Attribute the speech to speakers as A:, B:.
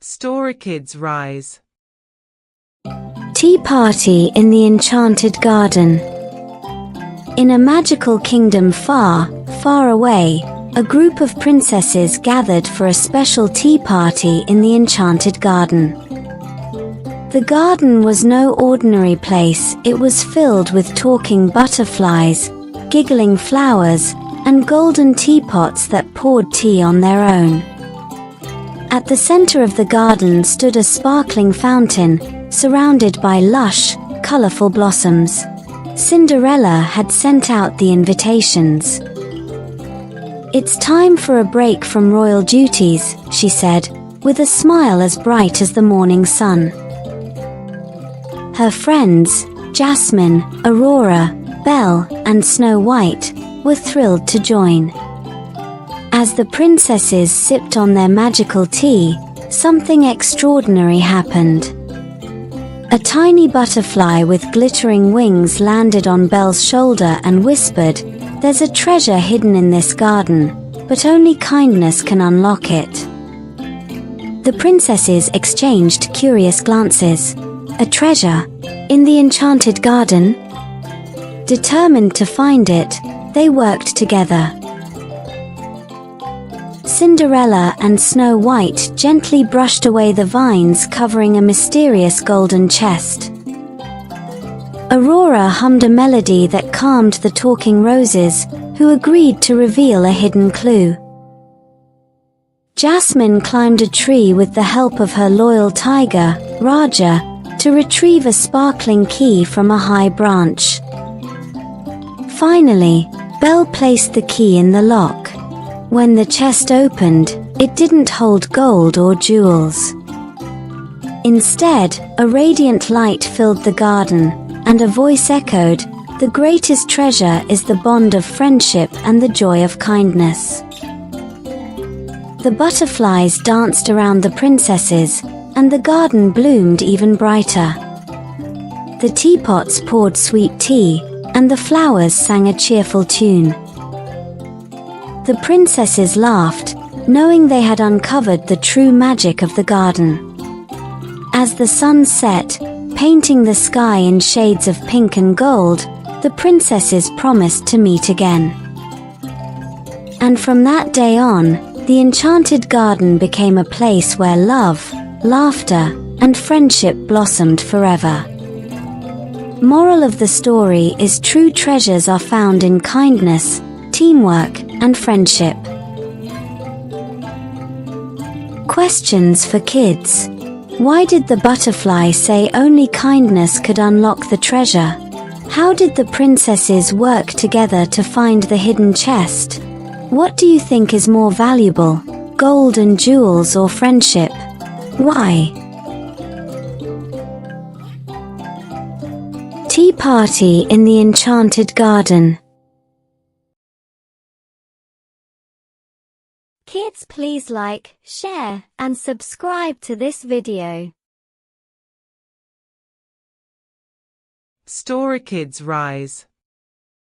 A: Storykidsrise.
B: Tea party in the Enchanted Garden. In a magical kingdom far, far away, a group of princesses gathered for a special tea party in the Enchanted Garden. The garden was no ordinary place. It was filled with talking butterflies, giggling flowers, and golden teapots that poured tea on their own. At the center of the garden stood a sparkling fountain, surrounded by lush, colorful blossoms. Cinderella had sent out the invitations. "It's time for a break from royal duties," she said, with a smile as bright as the morning sun. Her friends, Jasmine, Aurora, Belle, and Snow White, were thrilled to join. As the princesses sipped on their magical tea, something extraordinary happened. A tiny butterfly with glittering wings landed on Belle's shoulder and whispered, "There's a treasure hidden in this garden, but only kindness can unlock it." The princesses exchanged curious glances. A treasure? In the Enchanted Garden? Determined to find it, they worked together. Cinderella and Snow White gently brushed away the vines covering a mysterious golden chest. Aurora hummed a melody that calmed the talking roses, who agreed to reveal a hidden clue. Jasmine climbed a tree with the help of her loyal tiger, Raja, to retrieve a sparkling key from a high branch. Finally, Belle placed the key in the lock. When the chest opened, it didn't hold gold or jewels. Instead, a radiant light filled the garden, and a voice echoed, "The greatest treasure is the bond of friendship and the joy of kindness." The butterflies danced around the princesses, and the garden bloomed even brighter. The teapots poured sweet tea, and the flowers sang a cheerful tune. The princesses laughed, knowing they had uncovered the true magic of the garden. As the sun set, painting the sky in shades of pink and gold, the princesses promised to meet again. And from that day on, the Enchanted Garden became a place where love, laughter, and friendship blossomed forever. Moral of the story is true treasures are found in kindness, teamwork, and friendship. Questions for kids. Why did the butterfly say only kindness could unlock the treasure? How did the princesses work together to find the hidden chest? What do you think is more valuable, gold and jewels or friendship? Why? Tea party in the Enchanted Garden. Kids, please like, share, and subscribe to this video.
A: Storykidsrise.